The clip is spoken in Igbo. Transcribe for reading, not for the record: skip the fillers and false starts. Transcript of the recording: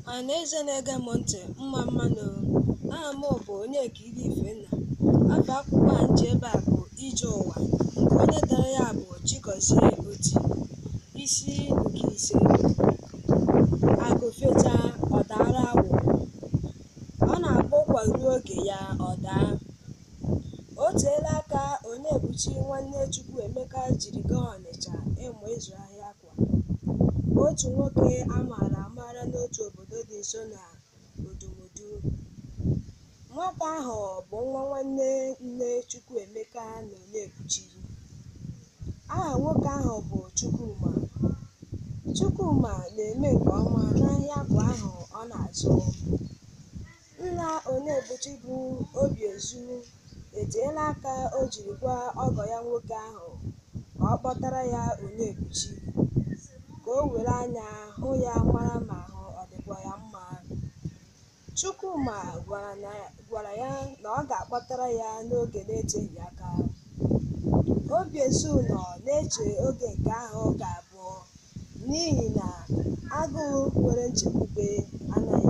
Ọhaneze na-ege m ntị, mmanụ aha m bụ Onyekili Ifenna. Afọ akwụkwọ a nji ebe a bụ Ije Ụwa, nke onye dere ya bụ Chigozie Oti. Isi nke ise: Akụ fechaa ọ daara awọ. Ọ na-akpọ ụkwa ruo oge ya ọ daa. O teela aka Onyebuchi nwanne Chukwuemeka jiri gaa Ọnịcha ịmụ ịzụ ahịa akwa. Otu nwoke a maara amara n'otu obodo dị nso na Udumudu. Nwata ahụ bụ nwa nwanne nne Chukwuemeka na Onyebuchi. Aha nwoke ahụ bụ Chukwuma. Chukwuma na-eme nke ọma n'ahịa akwa ahụ ọ na-azụ. Nna Onyebuchi bụ Obiezu eteela aka o jiri gwa ọgọ ya nwoke ahụ ka ọ kpọtara ya Onyebuchi, ka o were anya hụ ya mara ma ahụ ọ dịkwa ya mma. Chukwuma gwara ya na ọ ga-akpọtara ya n'oge na-eteghị aka. Obiezu nọ na-eche oge nke ahụ ga-abụ, n'ihi na agụụ nwere nchekwube anaghị